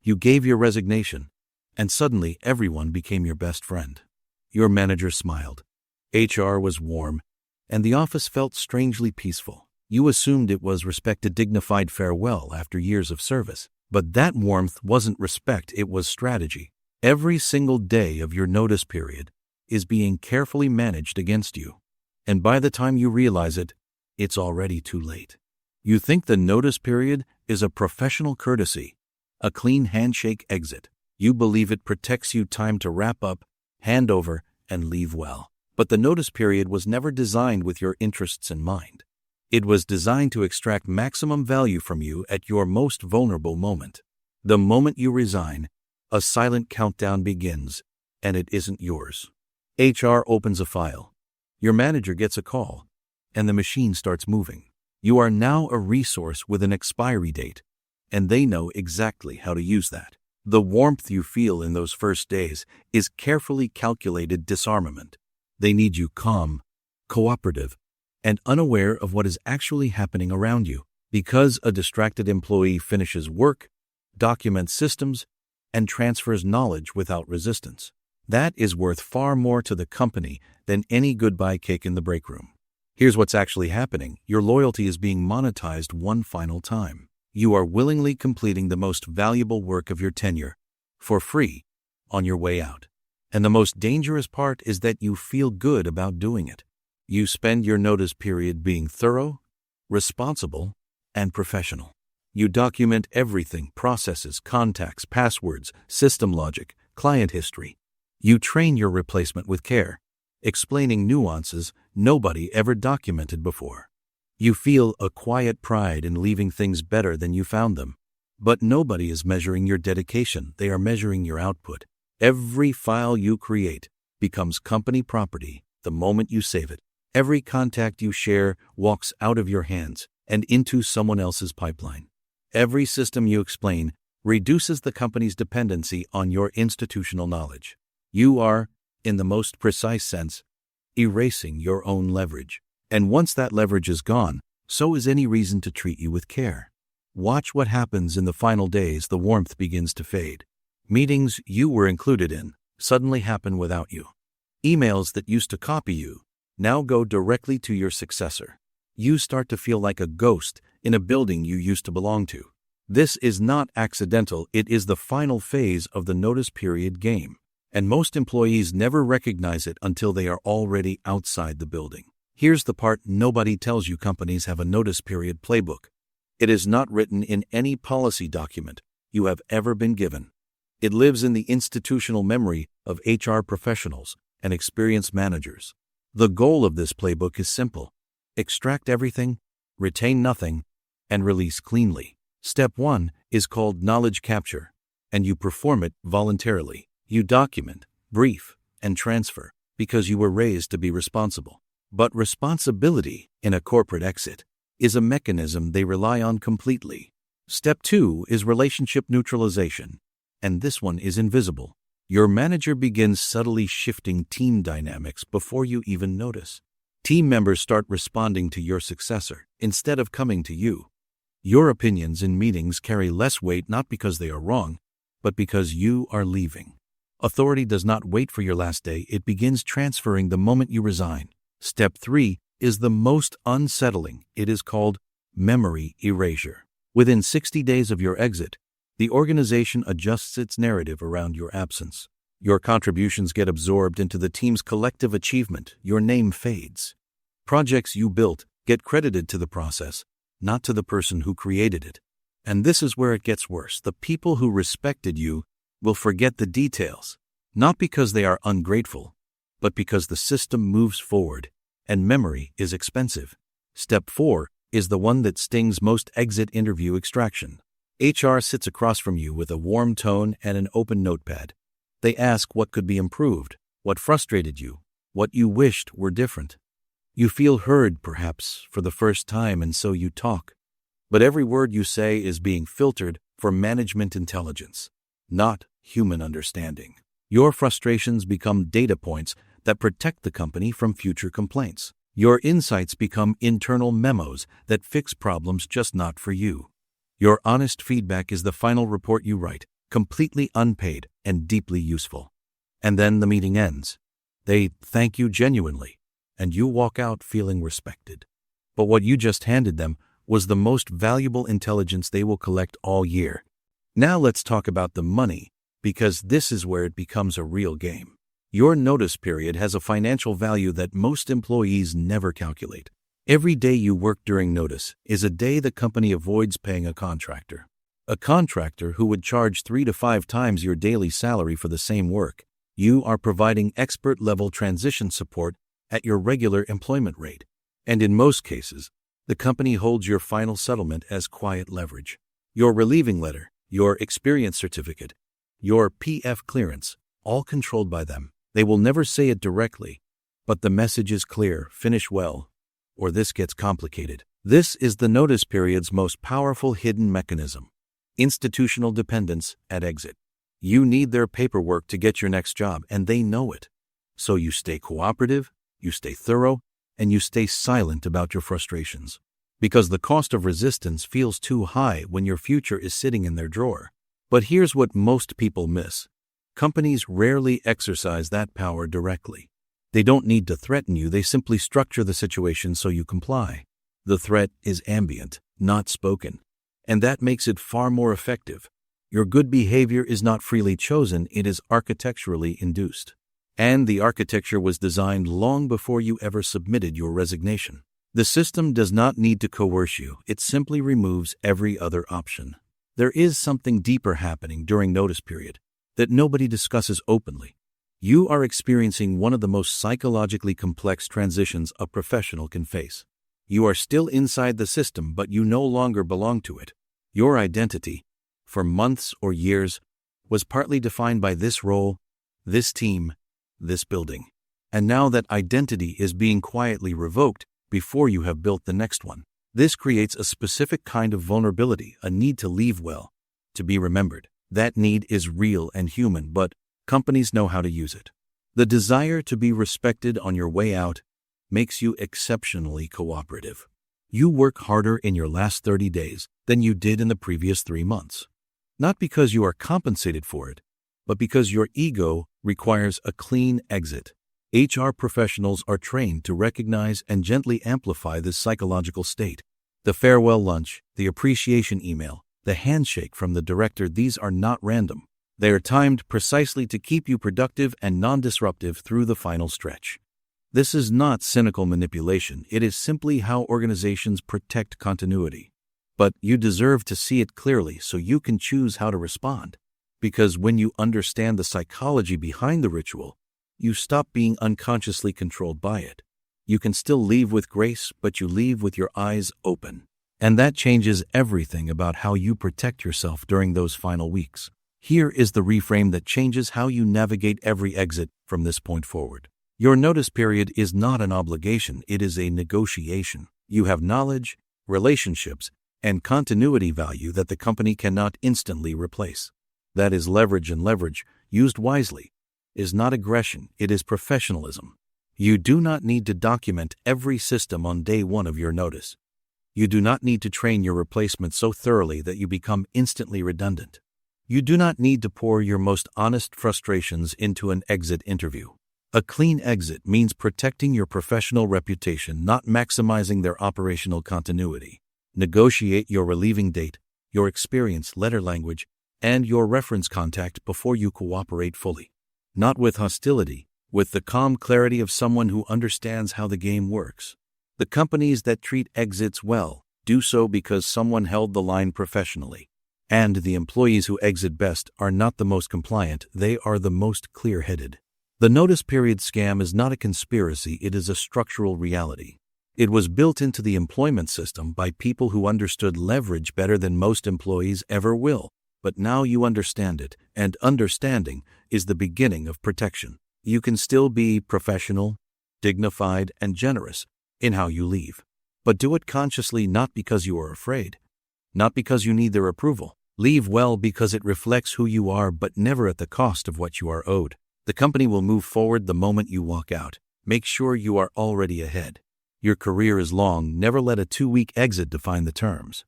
You gave your resignation, and suddenly everyone became your best friend. Your manager smiled. HR was warm, and the office felt strangely peaceful. You assumed it was respected, dignified farewell after years of service. But that warmth wasn't respect, it was strategy. Every single day of your notice period is being carefully managed against you. And by the time you realize it, it's already too late. You think the notice period is a professional courtesy, a clean handshake exit. You believe it protects you time to wrap up, hand over, and leave well. But the notice period was never designed with your interests in mind. It was designed to extract maximum value from you at your most vulnerable moment. The moment you resign, a silent countdown begins, and it isn't yours. HR opens a file. Your manager gets a call, and the machine starts moving. You are now a resource with an expiry date, and they know exactly how to use that. The warmth you feel in those first days is carefully calculated disarmament. They need you calm, cooperative, and unaware of what is actually happening around you, because a distracted employee finishes work, documents systems, and transfers knowledge without resistance. That is worth far more to the company than any goodbye cake in the break room. Here's what's actually happening. Your loyalty is being monetized one final time. You are willingly completing the most valuable work of your tenure, for free, on your way out. And the most dangerous part is that you feel good about doing it. You spend your notice period being thorough, responsible, and professional. You document everything: processes, contacts, passwords, system logic, client history. You train your replacement with care, explaining nuances nobody ever documented before. You feel a quiet pride in leaving things better than you found them. But nobody is measuring your dedication, they are measuring your output. Every file you create becomes company property the moment you save it. Every contact you share walks out of your hands and into someone else's pipeline. Every system you explain reduces the company's dependency on your institutional knowledge. You are, in the most precise sense, erasing your own leverage. And once that leverage is gone, so is any reason to treat you with care. Watch what happens in the final days. The warmth begins to fade. Meetings you were included in suddenly happen without you. Emails that used to copy you now go directly to your successor. You start to feel like a ghost in a building you used to belong to. This is not accidental, it is the final phase of the notice period game. And most employees never recognize it until they are already outside the building. Here's the part nobody tells you: companies have a notice period playbook. It is not written in any policy document you have ever been given. It lives in the institutional memory of HR professionals and experienced managers. The goal of this playbook is simple: extract everything, retain nothing, and release cleanly. Step 1 is called knowledge capture, and you perform it voluntarily. You document, brief, and transfer because you were raised to be responsible. But responsibility in a corporate exit is a mechanism they rely on completely. Step 2 is relationship neutralization, and this one is invisible. Your manager begins subtly shifting team dynamics before you even notice. Team members start responding to your successor instead of coming to you. Your opinions in meetings carry less weight not because they are wrong, but because you are leaving. Authority does not wait for your last day, it begins transferring the moment you resign. Step 3 is the most unsettling. It is called memory erasure. Within 60 days of your exit, the organization adjusts its narrative around your absence. Your contributions get absorbed into the team's collective achievement. Your name fades. Projects you built get credited to the process, not to the person who created it. And this is where it gets worse. The people who respected you will forget the details, not because they are ungrateful, but because the system moves forward, and memory is expensive. Step 4 is the one that stings most: exit interview extraction. HR sits across from you with a warm tone and an open notepad. They ask what could be improved, what frustrated you, what you wished were different. You feel heard, perhaps, for the first time, and so you talk. But every word you say is being filtered for management intelligence, not human understanding. Your frustrations become data points that protect the company from future complaints. Your insights become internal memos that fix problems just not for you. Your honest feedback is the final report you write, completely unpaid and deeply useful. And then the meeting ends. They thank you genuinely, and you walk out feeling respected. But what you just handed them was the most valuable intelligence they will collect all year. Now let's talk about the money, because this is where it becomes a real game. Your notice period has a financial value that most employees never calculate. Every day you work during notice is a day the company avoids paying a contractor. A contractor who would charge 3 to 5 times your daily salary for the same work. You are providing expert-level transition support at your regular employment rate. And in most cases, the company holds your final settlement as quiet leverage. Your relieving letter, your experience certificate, your PF clearance, all controlled by them. They will never say it directly, but the message is clear: finish well, or this gets complicated. This is the notice period's most powerful hidden mechanism. Institutional dependence at exit. You need their paperwork to get your next job, and they know it. So you stay cooperative, you stay thorough, and you stay silent about your frustrations. Because the cost of resistance feels too high when your future is sitting in their drawer. But here's what most people miss. Companies rarely exercise that power directly. They don't need to threaten you, they simply structure the situation so you comply. The threat is ambient, not spoken, and that makes it far more effective. Your good behavior is not freely chosen, it is architecturally induced. And the architecture was designed long before you ever submitted your resignation. The system does not need to coerce you, it simply removes every other option. There is something deeper happening during notice period that nobody discusses openly. You are experiencing one of the most psychologically complex transitions a professional can face. You are still inside the system, but you no longer belong to it. Your identity, for months or years, was partly defined by this role, this team, this building. And now that identity is being quietly revoked before you have built the next one. This creates a specific kind of vulnerability, a need to leave well, to be remembered. That need is real and human, but companies know how to use it. The desire to be respected on your way out makes you exceptionally cooperative. You work harder in your last 30 days than you did in the previous 3 months. Not because you are compensated for it, but because your ego requires a clean exit. HR professionals are trained to recognize and gently amplify this psychological state. The farewell lunch, the appreciation email, the handshake from the director, these are not random. They are timed precisely to keep you productive and non-disruptive through the final stretch. This is not cynical manipulation, it is simply how organizations protect continuity. But you deserve to see it clearly so you can choose how to respond. Because when you understand the psychology behind the ritual, you stop being unconsciously controlled by it. You can still leave with grace, but you leave with your eyes open. And that changes everything about how you protect yourself during those final weeks. Here is the reframe that changes how you navigate every exit from this point forward. Your notice period is not an obligation, it is a negotiation. You have knowledge, relationships, and continuity value that the company cannot instantly replace. That is leverage, and leverage, used wisely, is not aggression, it is professionalism. You do not need to document every system on day 1 of your notice. You do not need to train your replacement so thoroughly that you become instantly redundant. You do not need to pour your most honest frustrations into an exit interview. A clean exit means protecting your professional reputation, not maximizing their operational continuity. Negotiate your relieving date, your experience letter language, and your reference contact before you cooperate fully. Not with hostility, with the calm clarity of someone who understands how the game works. The companies that treat exits well do so because someone held the line professionally. And the employees who exit best are not the most compliant, they are the most clear-headed. The notice period scam is not a conspiracy, it is a structural reality. It was built into the employment system by people who understood leverage better than most employees ever will. But now you understand it, and understanding is the beginning of protection. You can still be professional, dignified, and generous in how you leave. But do it consciously, not because you are afraid, not because you need their approval. Leave well because it reflects who you are, but never at the cost of what you are owed. The company will move forward the moment you walk out. Make sure you are already ahead. Your career is long, never let a 2-week exit define the terms.